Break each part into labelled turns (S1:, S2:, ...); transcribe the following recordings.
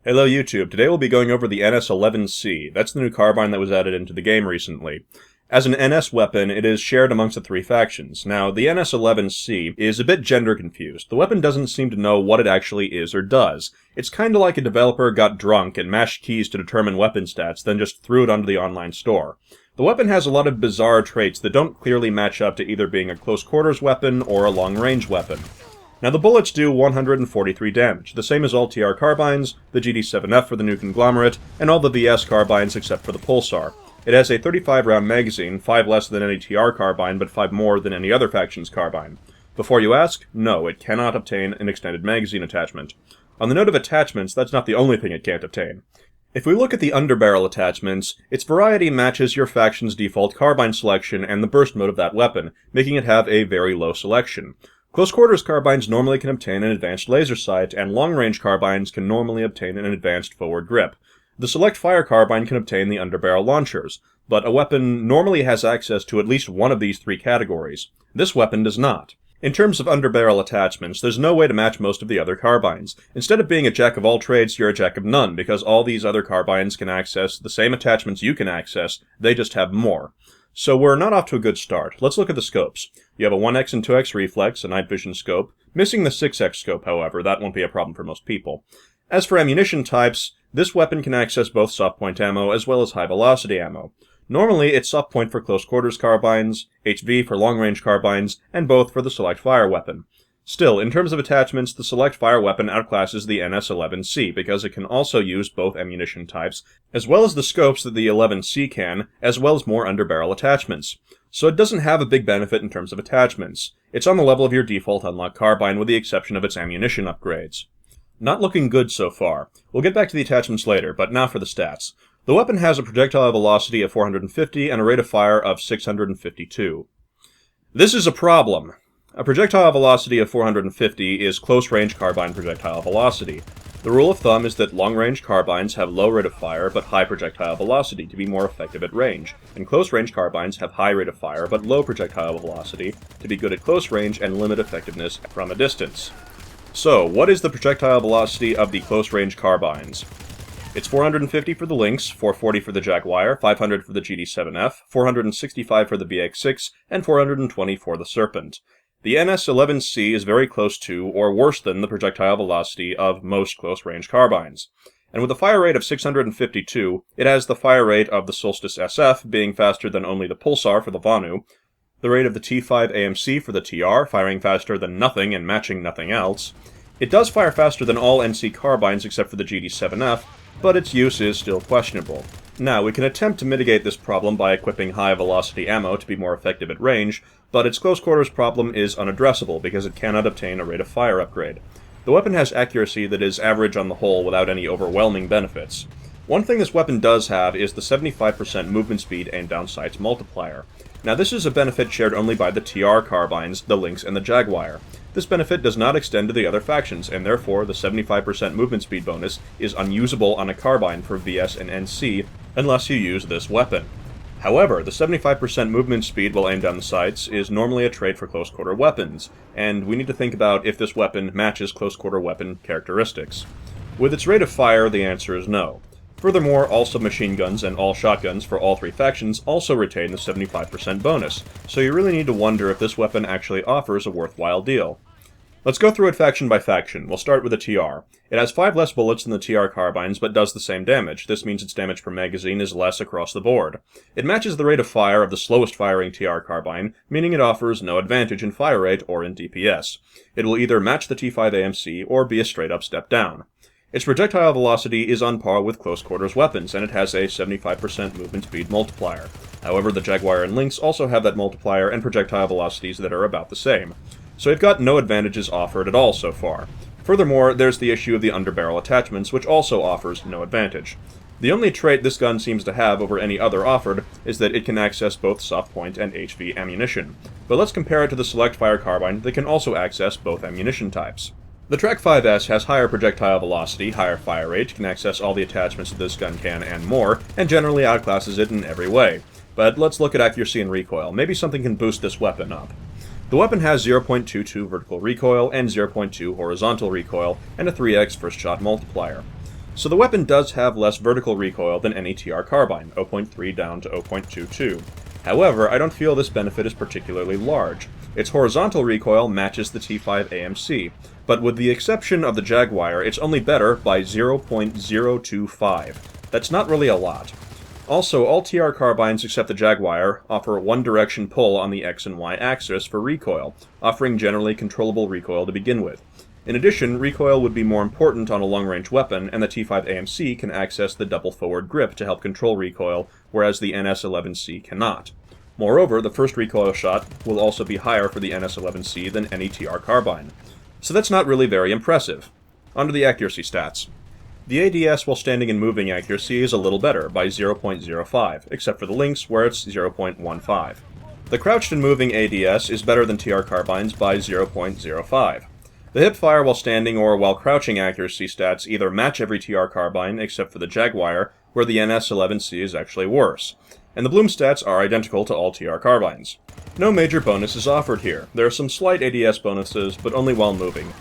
S1: Hello YouTube, today we'll be going over the NS-11C. That's the new carbine that was added into the game recently. As an NS weapon, it is shared amongst the three factions. Now, the NS-11C is a bit gender confused. The weapon doesn't seem to know what it actually is or does. It's kinda like a developer got drunk and mashed keys to determine weapon stats, then just threw it onto the online store. The weapon has a lot of bizarre traits that don't clearly match up to either being a close quarters weapon or a long range weapon. Now the bullets do 143 damage, the same as all TR carbines, the GD7F for the new Conglomerate, and all the VS carbines except for the Pulsar. It has a 35 round magazine, 5 less than any TR carbine, but 5 more than any other faction's carbine. Before you ask, no, it cannot obtain an extended magazine attachment. On the note of attachments, that's not the only thing it can't obtain. If we look at the underbarrel attachments, its variety matches your faction's default carbine selection and the burst mode of that weapon, making it have a very low selection. Close quarters carbines normally can obtain an advanced laser sight, and long-range carbines can normally obtain an advanced forward grip. The select fire carbine can obtain the underbarrel launchers, but a weapon normally has access to at least one of these three categories. This weapon does not. In terms of underbarrel attachments, there's no way to match most of the other carbines. Instead of being a jack of all trades, you're a jack of none, because all these other carbines can access the same attachments you can access, they just have more. So we're not off to a good start. Let's look at the scopes. You have a 1x and 2x reflex, a night vision scope. Missing the 6x scope, however, that won't be a problem for most people. As for ammunition types, this weapon can access both soft point ammo as well as high velocity ammo. Normally, it's soft point for close quarters carbines, HV for long range carbines, and both for the select fire weapon. Still, in terms of attachments, the select fire weapon outclasses the NS-11C because it can also use both ammunition types, as well as the scopes that the 11C can, as well as more underbarrel attachments. So it doesn't have a big benefit in terms of attachments. It's on the level of your default unlock carbine with the exception of its ammunition upgrades. Not looking good so far. We'll get back to the attachments later, but now for the stats. The weapon has a projectile velocity of 450 and a rate of fire of 652. This is a problem. A projectile velocity of 450 is close-range carbine projectile velocity. The rule of thumb is that long-range carbines have low rate of fire but high projectile velocity to be more effective at range, and close-range carbines have high rate of fire but low projectile velocity to be good at close range and limit effectiveness from a distance. So, what is the projectile velocity of the close-range carbines? It's 450 for the Lynx, 440 for the Jaguar, 500 for the GD7F, 465 for the BX6, and 420 for the Serpent. The NS-11C is very close to, or worse than, the projectile velocity of most close-range carbines. And with a fire rate of 652, it has the fire rate of the Solstice SF, being faster than only the Pulsar for the Vanu, the rate of the T5 AMC for the TR, firing faster than nothing and matching nothing else. It does fire faster than all NC carbines except for the GD7F, but its use is still questionable. Now, we can attempt to mitigate this problem by equipping high-velocity ammo to be more effective at range, but its close-quarters problem is unaddressable because it cannot obtain a rate-of-fire upgrade. The weapon has accuracy that is average on the whole without any overwhelming benefits. One thing this weapon does have is the 75% movement speed and down sights multiplier. Now, this is a benefit shared only by the TR carbines, the Lynx, and the Jaguar. This benefit does not extend to the other factions, and therefore the 75% movement speed bonus is unusable on a carbine for VS and NC unless you use this weapon. However, the 75% movement speed while aimed down the sights is normally a trait for close-quarter weapons, and we need to think about if this weapon matches close-quarter weapon characteristics. With its rate of fire, the answer is no. Furthermore, all submachine guns and all shotguns for all three factions also retain the 75% bonus, so you really need to wonder if this weapon actually offers a worthwhile deal. Let's go through it faction by faction. We'll start with the TR. It has 5 less bullets than the TR carbines, but does the same damage. This means its damage per magazine is less across the board. It matches the rate of fire of the slowest firing TR carbine, meaning it offers no advantage in fire rate or in DPS. It will either match the T5 AMC or be a straight-up step down. Its projectile velocity is on par with close-quarters weapons, and it has a 75% movement speed multiplier. However, the Jaguar and Lynx also have that multiplier and projectile velocities that are about the same. So we've got no advantages offered at all so far. Furthermore, there's the issue of the underbarrel attachments, which also offers no advantage. The only trait this gun seems to have over any other offered is that it can access both soft point and HV ammunition. But let's compare it to the select fire carbine that can also access both ammunition types. The Track 5S has higher projectile velocity, higher fire rate, can access all the attachments that this gun can and more, and generally outclasses it in every way. But let's look at accuracy and recoil. Maybe something can boost this weapon up. The weapon has 0.22 vertical recoil and 0.2 horizontal recoil, and a 3x first shot multiplier. So the weapon does have less vertical recoil than any TR carbine, 0.3 down to 0.22. However, I don't feel this benefit is particularly large. Its horizontal recoil matches the T5 AMC, but with the exception of the Jaguar, it's only better by 0.025. That's not really a lot. Also, all TR carbines except the Jaguar offer one-direction pull on the X and Y axis for recoil, offering generally controllable recoil to begin with. In addition, recoil would be more important on a long-range weapon, and the T5 AMC can access the double forward grip to help control recoil, whereas the NS-11C cannot. Moreover, the first recoil shot will also be higher for the NS-11C than any TR carbine. So that's not really very impressive. On to the accuracy stats. The ADS while standing and moving accuracy is a little better, by 0.05, except for the links, where it's 0.15. The crouched and moving ADS is better than TR carbines by 0.05. The hipfire while standing or while crouching accuracy stats either match every TR carbine except for the Jaguar, where the NS-11C is actually worse. And the bloom stats are identical to all TR carbines. No major bonus is offered here. There are some slight ADS bonuses, but only while moving.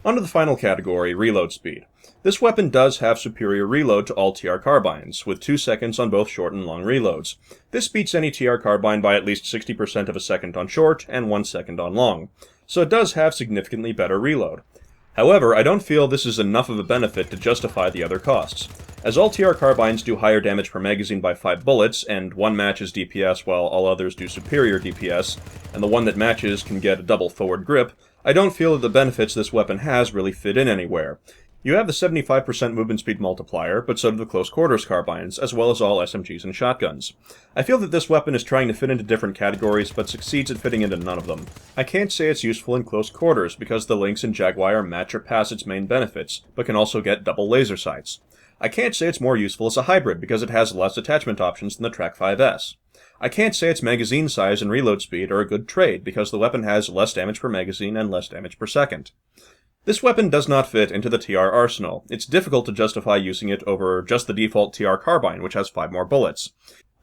S1: On to the final category, reload speed. This weapon does have superior reload to all TR carbines, with 2 seconds on both short and long reloads. This beats any TR carbine by at least 60% of a second on short and 1 second on long. So it does have significantly better reload. However, I don't feel this is enough of a benefit to justify the other costs. As all TR carbines do higher damage per magazine by 5 bullets, and one matches DPS while all others do superior DPS, and the one that matches can get a double forward grip, I don't feel that the benefits this weapon has really fit in anywhere. You have the 75% movement speed multiplier, but so do the close quarters carbines, as well as all SMGs and shotguns. I feel that this weapon is trying to fit into different categories, but succeeds at fitting into none of them. I can't say it's useful in close quarters, because the Lynx and Jaguar match or pass its main benefits, but can also get double laser sights. I can't say it's more useful as a hybrid, because it has less attachment options than the Track 5S. I can't say its magazine size and reload speed are a good trade, because the weapon has less damage per magazine and less damage per second. This weapon does not fit into the TR arsenal. It's difficult to justify using it over just the default TR carbine, which has 5 more bullets.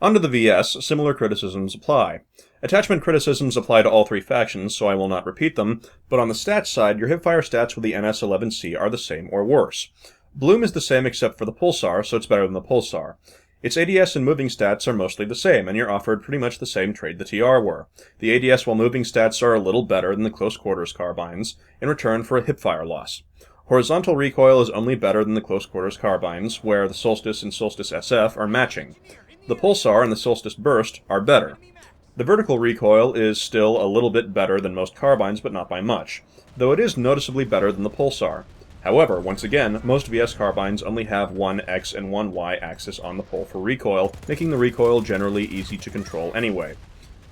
S1: Onto the VS, similar criticisms apply. Attachment criticisms apply to all 3 factions, so I will not repeat them, but on the stats side, your hipfire stats with the NS-11C are the same or worse. Bloom is the same except for the Pulsar, so it's better than the Pulsar. Its ADS and moving stats are mostly the same, and you're offered pretty much the same trade the TR were. The ADS while moving stats are a little better than the close quarters carbines, in return for a hipfire loss. Horizontal recoil is only better than the close quarters carbines, where the Solstice and Solstice SF are matching. The Pulsar and the Solstice Burst are better. The vertical recoil is still a little bit better than most carbines, but not by much, though it is noticeably better than the Pulsar. However, once again, most VS carbines only have one X and one Y axis on the pole for recoil, making the recoil generally easy to control anyway.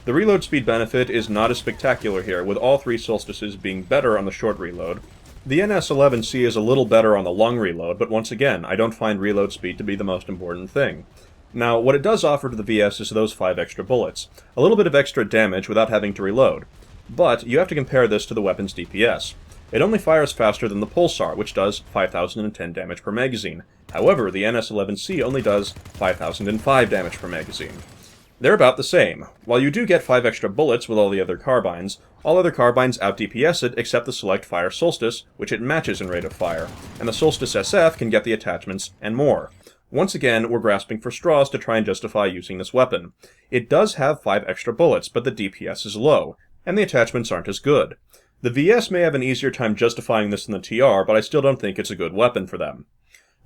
S1: The reload speed benefit is not as spectacular here, with all 3 Solstices being better on the short reload. The NS-11C is a little better on the long reload, but once again, I don't find reload speed to be the most important thing. Now, what it does offer to the VS is those 5 extra bullets, a little bit of extra damage without having to reload. But you have to compare this to the weapon's DPS. It only fires faster than the Pulsar, which does 5,010 damage per magazine. However, the NS-11C only does 5,005 damage per magazine. They're about the same. While you do get 5 extra bullets with all the other carbines, all other carbines out-DPS it except the Select Fire Solstice, which it matches in rate of fire, and the Solstice SF can get the attachments and more. Once again, we're grasping for straws to try and justify using this weapon. It does have 5 extra bullets, but the DPS is low, and the attachments aren't as good. The VS may have an easier time justifying this than the TR, but I still don't think it's a good weapon for them.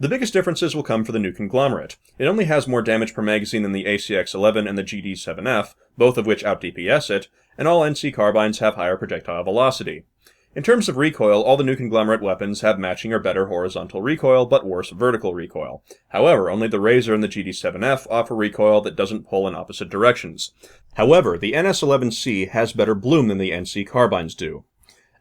S1: The biggest differences will come for the new Conglomerate. It only has more damage per magazine than the ACX-11 and the GD-7F, both of which out-DPS it, and all NC carbines have higher projectile velocity. In terms of recoil, all the new Conglomerate weapons have matching or better horizontal recoil, but worse vertical recoil. However, only the Razor and the GD-7F offer recoil that doesn't pull in opposite directions. However, the NS-11C has better bloom than the NC carbines do.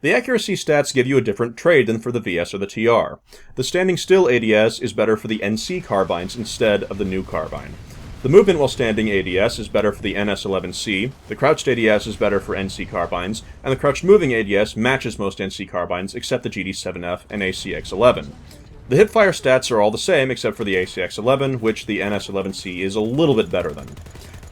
S1: The accuracy stats give you a different trade than for the VS or the TR. The standing still ADS is better for the NC carbines instead of the new carbine. The movement while standing ADS is better for the NS-11C, the crouched ADS is better for NC carbines, and the crouched moving ADS matches most NC carbines except the GD-7F and ACX-11. The hipfire stats are all the same except for the ACX-11, which the NS-11C is a little bit better than.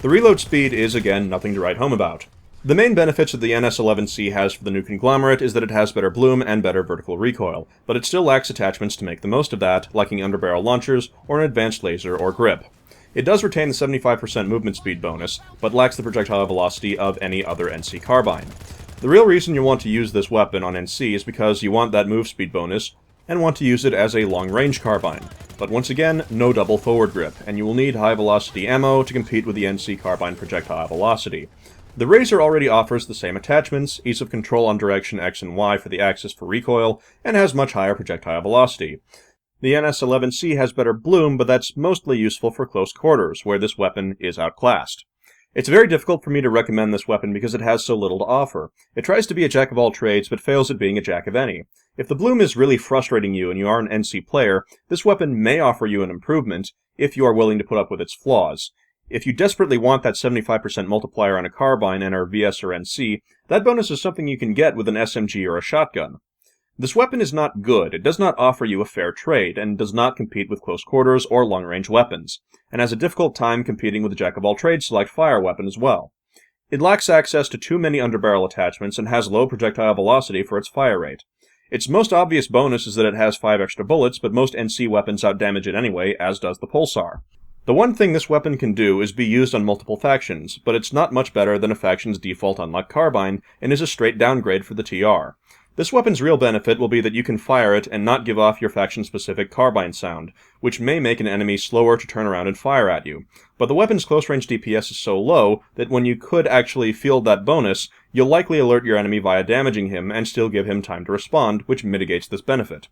S1: The reload speed is again nothing to write home about. The main benefits that the NS-11C has for the new Conglomerate is that it has better bloom and better vertical recoil, but it still lacks attachments to make the most of that, lacking underbarrel launchers or an advanced laser or grip. It does retain the 75% movement speed bonus, but lacks the projectile velocity of any other NC carbine. The real reason you want to use this weapon on NC is because you want that move speed bonus, and want to use it as a long-range carbine. But once again, no double forward grip, and you will need high-velocity ammo to compete with the NC carbine projectile velocity. The Razor already offers the same attachments, ease of control on direction X and Y for the axis for recoil, and has much higher projectile velocity. The NS-11C has better bloom, but that's mostly useful for close quarters, where this weapon is outclassed. It's very difficult for me to recommend this weapon because it has so little to offer. It tries to be a jack of all trades, but fails at being a jack of any. If the bloom is really frustrating you and you are an NC player, this weapon may offer you an improvement, if you are willing to put up with its flaws. If you desperately want that 75% multiplier on a carbine and are VS or NC, that bonus is something you can get with an SMG or a shotgun. This weapon is not good, it does not offer you a fair trade, and does not compete with close quarters or long-range weapons, and has a difficult time competing with the jack-of-all-trades select fire weapon as well. It lacks access to too many underbarrel attachments and has low projectile velocity for its fire rate. Its most obvious bonus is that it has 5 extra bullets, but most NC weapons outdamage it anyway, as does the pulsar. The one thing this weapon can do is be used on multiple factions, but it's not much better than a faction's default unlock carbine, and is a straight downgrade for the TR. This weapon's real benefit will be that you can fire it and not give off your faction-specific carbine sound, which may make an enemy slower to turn around and fire at you. But the weapon's close-range DPS is so low that when you could actually field that bonus, you'll likely alert your enemy via damaging him and still give him time to respond, which mitigates this benefit.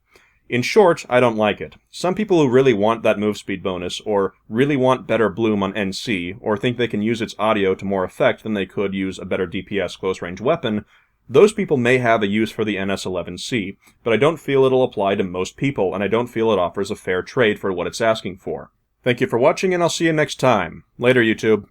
S1: In short, I don't like it. Some people who really want that move speed bonus, or really want better bloom on NC, or think they can use its audio to more effect than they could use a better DPS close-range weapon, those people may have a use for the NS-11C, but I don't feel it'll apply to most people, and I don't feel it offers a fair trade for what it's asking for. Thank you for watching, and I'll see you next time. Later, YouTube.